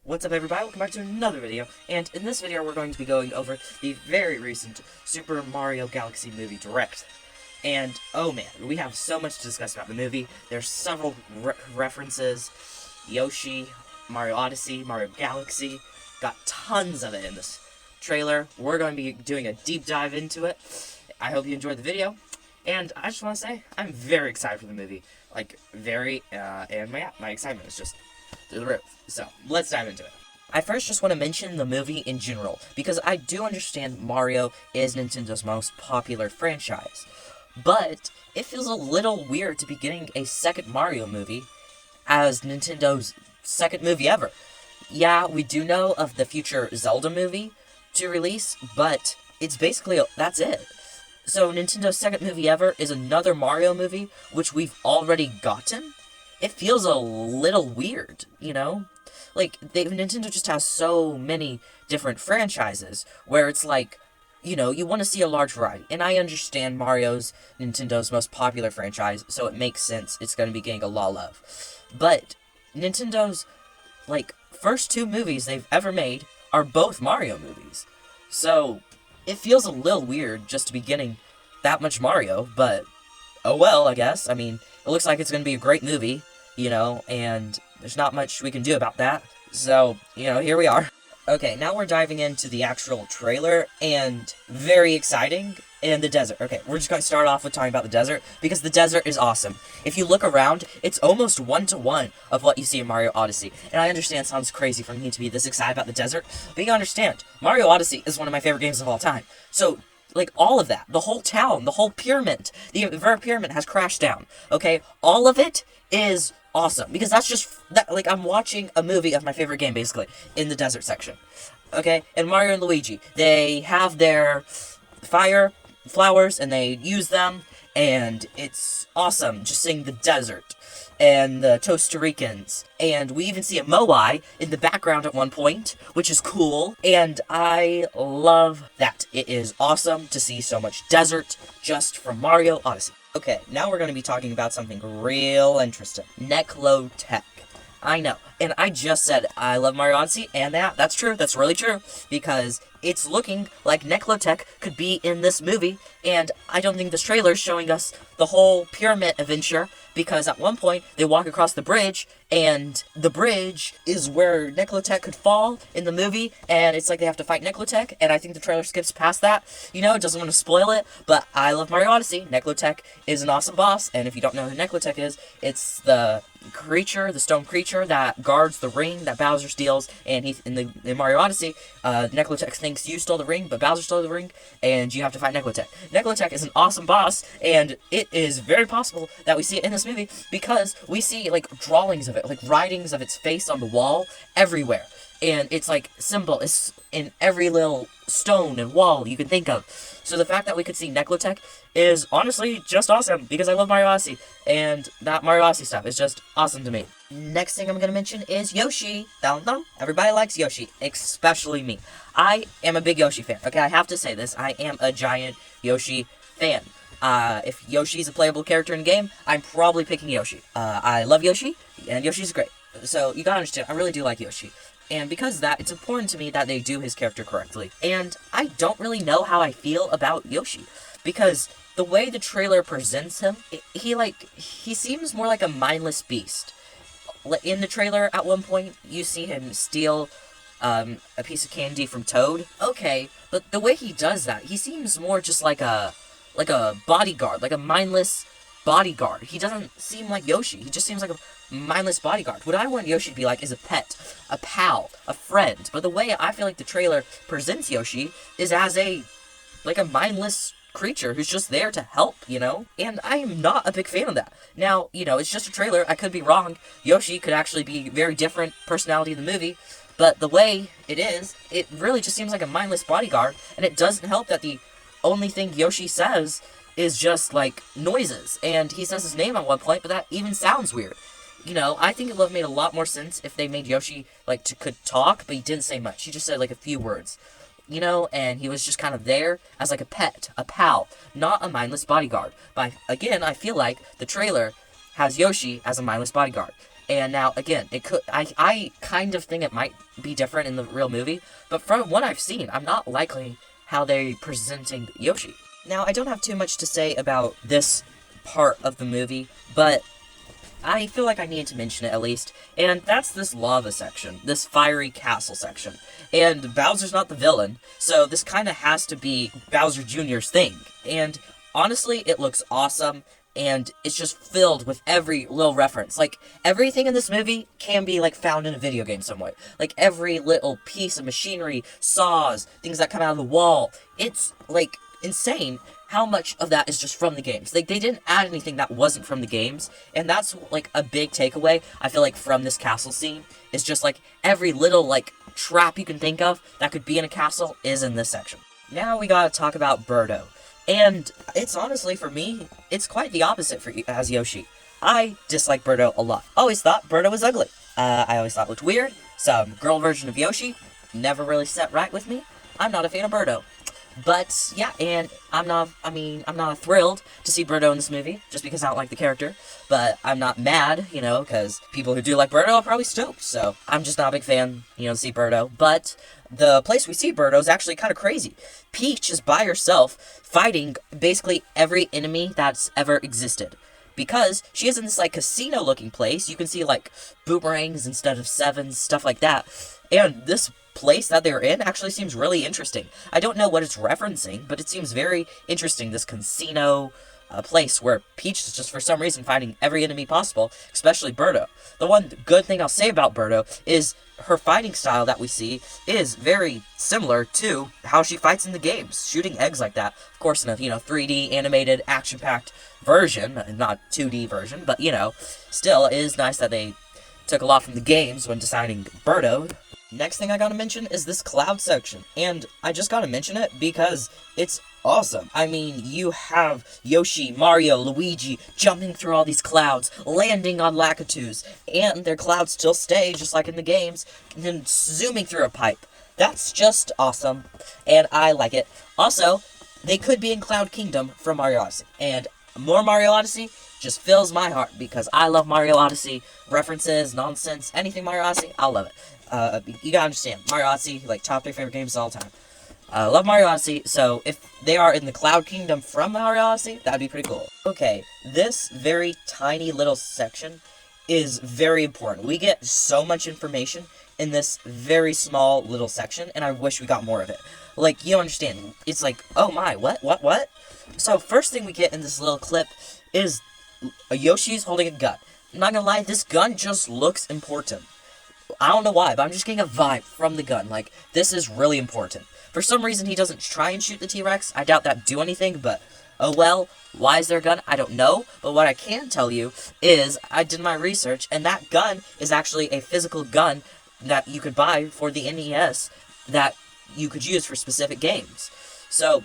What's up everybody, welcome back to another video, and in this video we're going to be going over the very recent Super Mario Galaxy movie Direct. And, oh man, we have so much to discuss about the movie. There's several references, Yoshi, Mario Odyssey, Mario Galaxy, got tons of it in this trailer. We're going to be doing a deep dive into it. I hope you enjoyed the video, and I just want to say, I'm very excited for the movie. And my excitement is just through the roof. So, let's dive into it. I first just want to mention the movie in general, because I do understand Mario is Nintendo's most popular franchise. But it feels a little weird to be getting a second Mario movie as Nintendo's second movie ever. Yeah, we do know of the future Zelda movie to release, but it's basically, that's it. So Nintendo's second movie ever is another Mario movie, which we've already gotten. It feels a little weird, you know? Like, Nintendo just has so many different franchises, where it's like, you know, you want to see a large variety. And I understand Mario's Nintendo's most popular franchise, so it makes sense it's going to be getting a lot of love. But Nintendo's, first two movies they've ever made are both Mario movies. So, it feels a little weird just to be getting that much Mario, but oh well, I guess. I mean, it looks like it's going to be a great movie, you know, and there's not much we can do about that. So, you know, here we are. Okay, now we're diving into the actual trailer, and very exciting, in the desert. Okay, we're just going to start off with talking about the desert, because the desert is awesome. If you look around, it's almost one-to-one of what you see in Mario Odyssey. And I understand it sounds crazy for me to be this excited about the desert, but you understand, Mario Odyssey is one of my favorite games of all time. So, all of that, the whole town, the whole pyramid, the very pyramid has crashed down, okay? All of it is awesome, because that's just, I'm watching a movie of my favorite game, basically, in the desert section, okay? And Mario and Luigi, they have their fire flowers, and they use them, and it's awesome, just seeing the desert, and the Costa Ricans, and we even see a Moai in the background at one point, which is cool, and I love that. It is awesome to see so much desert just from Mario Odyssey. Okay, now we're going to be talking about something real interesting. Neclotech. I know, and I just said I love Mario Odyssey, and that's true, that's really true, because it's looking like Neclotech could be in this movie, and I don't think this trailer is showing us the whole pyramid adventure, because at one point, they walk across the bridge, and the bridge is where Neclotech could fall in the movie, and it's like they have to fight Neclotech, and I think the trailer skips past that, you know, it doesn't want to spoil it, but I love Mario Odyssey. Neclotech is an awesome boss, and if you don't know who Neclotech is, it's the creature, the stone creature that guards the ring that Bowser steals, and in Mario Odyssey, Neclotech thinks you stole the ring, but Bowser stole the ring, and you have to fight Neclotech. Neclotech is an awesome boss, and it is very possible that we see it in this movie, because we see, drawings of it, writings of its face on the wall, everywhere. And it's, symbol is in every little stone and wall you can think of. So the fact that we could see Neclotech is honestly just awesome, because I love Mario Odyssey, and that Mario Odyssey stuff is just awesome to me. Next thing I'm going to mention is Yoshi. Dun dun. Everybody likes Yoshi, especially me. I am a big Yoshi fan, okay? I have to say this. I am a giant Yoshi fan. If Yoshi's a playable character in the game, I'm probably picking Yoshi. I love Yoshi, and Yoshi's great. So, you gotta understand, I really do like Yoshi. And because of that, it's important to me that they do his character correctly. And I don't really know how I feel about Yoshi, because the way the trailer presents him, he seems more like a mindless beast. In the trailer, at one point, you see him steal a piece of candy from Toad. Okay, but the way he does that, he seems more just like a bodyguard, like a mindless bodyguard. He doesn't seem like Yoshi. He just seems like a mindless bodyguard. What I want Yoshi to be like is a pet, a pal, a friend. But the way I feel like the trailer presents Yoshi is as a mindless creature who's just there to help, you know? And I am not a big fan of that. Now, you know, it's just a trailer. I could be wrong. Yoshi could actually be a very different personality in the movie. But the way it is, it really just seems like a mindless bodyguard. And it doesn't help that the only thing Yoshi says is just, noises. And he says his name at one point, but that even sounds weird. You know, I think it would have made a lot more sense if they made Yoshi, could talk, but he didn't say much. He just said, a few words. You know, and he was just kind of there as, a pet, a pal, not a mindless bodyguard. But, again, I feel like the trailer has Yoshi as a mindless bodyguard. And now, again, I kind of think it might be different in the real movie, but from what I've seen, I'm not liking how they're presenting Yoshi. Now, I don't have too much to say about this part of the movie, but I feel like I need to mention it at least, and that's this lava section, this fiery castle section. And Bowser's not the villain, so this kind of has to be Bowser Jr.'s thing. And honestly, it looks awesome, and it's just filled with every little reference. Like, everything in this movie can be, like, found in a video game some way. Like, every little piece of machinery, saws, things that come out of the wall. It's, like, insane how much of that is just from the games. Like, they didn't add anything that wasn't from the games, and that's, like, a big takeaway, I feel like, from this castle scene, is just, like, every little, like, trap you can think of that could be in a castle is in this section. Now we gotta talk about Birdo. And it's honestly, for me, it's quite the opposite for as Yoshi. I dislike Birdo a lot. Always thought Birdo was ugly. I always thought it looked weird. Some girl version of Yoshi never really set right with me. I'm not a fan of Birdo. But, yeah, and I'm not thrilled to see Birdo in this movie, just because I don't like the character. But I'm not mad, you know, because people who do like Birdo are probably stoked. So, I'm just not a big fan, you know, to see Birdo. But the place we see Birdo is actually kind of crazy. Peach is by herself, fighting basically every enemy that's ever existed. Because she is in this, like, casino-looking place. You can see, like, boomerangs instead of sevens, stuff like that. And this place that they're in actually seems really interesting. I don't know what it's referencing, but it seems very interesting, this casino place where Peach is just for some reason finding every enemy possible, especially Birdo. The one good thing I'll say about Birdo is her fighting style that we see is very similar to how she fights in the games, shooting eggs like that. Of course, in a, 3D animated, action-packed version, not 2D version, but, still, it is nice that they took a lot from the games when designing Birdo. Next thing I gotta mention is this cloud section, and I just gotta mention it because it's awesome. I mean, you have Yoshi, Mario, Luigi jumping through all these clouds, landing on Lakitus, and their clouds still stay just like in the games, and then zooming through a pipe. That's just awesome, and I like it. Also, they could be in Cloud Kingdom from Mario Odyssey, and more Mario Odyssey just fills my heart because I love Mario Odyssey references, nonsense, anything Mario Odyssey, I love it. You gotta understand, Mario Odyssey, like, top 3 favorite games of all time. I love Mario Odyssey, so if they are in the Cloud Kingdom from Mario Odyssey, that'd be pretty cool. Okay, this very tiny little section is very important. We get so much information in this very small little section, and I wish we got more of it. Like, you don't understand. It's like, oh my, what? So, first thing we get in this little clip is Yoshi's holding a gun. I'm not gonna lie, this gun just looks important. I don't know why, but I'm just getting a vibe from the gun. Like, this is really important. For some reason, he doesn't try and shoot the T-Rex. I doubt that'd do anything, but oh well. Why is there a gun? I don't know. But what I can tell you is I did my research, and that gun is actually a physical gun that you could buy for the NES that you could use for specific games. So,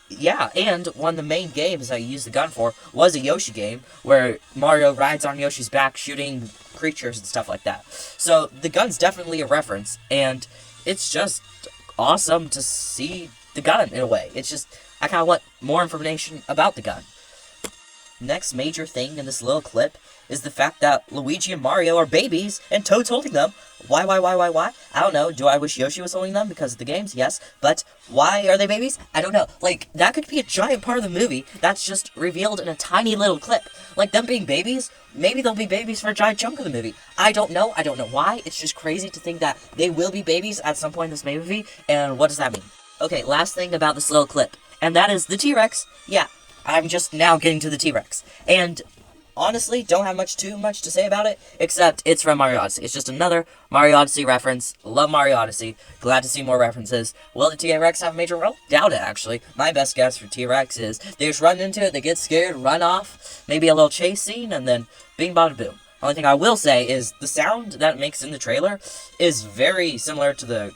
yeah, and one of the main games I used the gun for was a Yoshi game, where Mario rides on Yoshi's back shooting creatures and stuff like that. So, the gun's definitely a reference, and it's just awesome to see the gun, in a way. It's just, I kind of want more information about the gun. Next major thing in this little clip is the fact that Luigi and Mario are babies, and Toad's holding them. Why? I don't know. Do I wish Yoshi was holding them because of the games? Yes. But why are they babies? I don't know. Like, that could be a giant part of the movie that's just revealed in a tiny little clip. Like, them being babies, maybe they'll be babies for a giant chunk of the movie. I don't know why. It's just crazy to think that they will be babies at some point in this movie, and what does that mean? Okay, last thing about this little clip, and that is the T-Rex. Yeah, I'm just now getting to the T-Rex. And honestly, don't have too much to say about it, except it's from Mario Odyssey. It's just another Mario Odyssey reference. Love Mario Odyssey. Glad to see more references. Will the T-Rex have a major role? Doubt it, actually. My best guess for T-Rex is they just run into it, they get scared, run off, maybe a little chase scene, and then bing, bada, boom. Only thing I will say is the sound that it makes in the trailer is very similar to the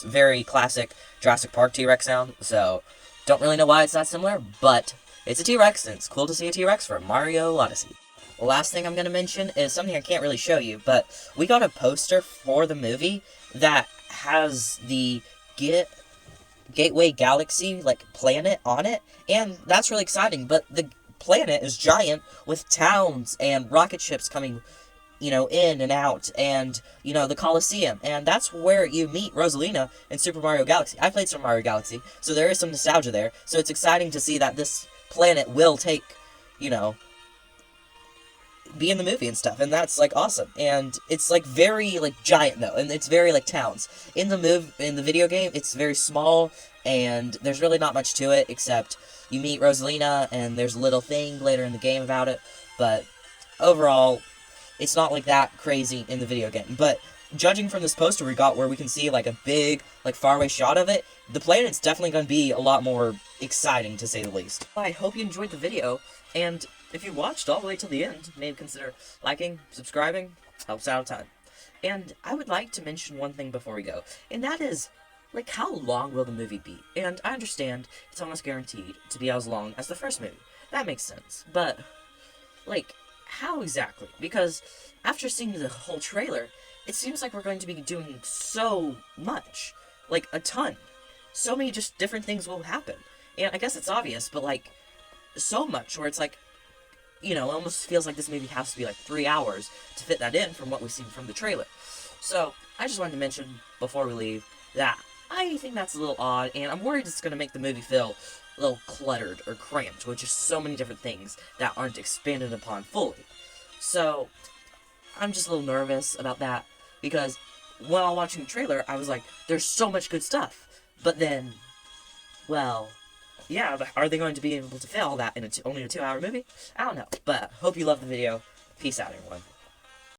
very classic Jurassic Park T-Rex sound, so don't really know why it's that similar, but it's a T-Rex, and it's cool to see a T-Rex from Mario Odyssey. The last thing I'm going to mention is something I can't really show you, but we got a poster for the movie that has the Gateway Galaxy, like, planet on it, and that's really exciting, but the planet is giant with towns and rocket ships coming in and out, and, the Colosseum. And that's where you meet Rosalina in Super Mario Galaxy. I played Super Mario Galaxy, so there is some nostalgia there. So it's exciting to see that this planet will be in the movie and stuff, and that's, awesome. And it's, very, giant, though, and it's very, towns. In the video game, it's very small, and there's really not much to it, except you meet Rosalina, and there's a little thing later in the game about it, but overall, it's not, that crazy in the video game. But judging from this poster we got, where we can see, a big, faraway shot of it, the planet's definitely going to be a lot more exciting, to say the least. I hope you enjoyed the video, and if you watched all the way till the end, maybe consider liking, subscribing, helps out a ton. And I would like to mention one thing before we go, and that is, how long will the movie be? And I understand it's almost guaranteed to be as long as the first movie. That makes sense. But, how exactly? Because after seeing the whole trailer, it seems like we're going to be doing so much. A ton. So many just different things will happen. And I guess it's obvious, but, so much where it's it almost feels like this movie has to be 3 hours to fit that in from what we've seen from the trailer. So, I just wanted to mention, before we leave, that I think that's a little odd, and I'm worried it's going to make the movie feel a little cluttered or cramped with just so many different things that aren't expanded upon fully. So, I'm just a little nervous about that, because while watching the trailer, I was like, there's so much good stuff. But then, well, yeah, but are they going to be able to fit all that in only a 2-hour movie? I don't know, but hope you love the video. Peace out, everyone.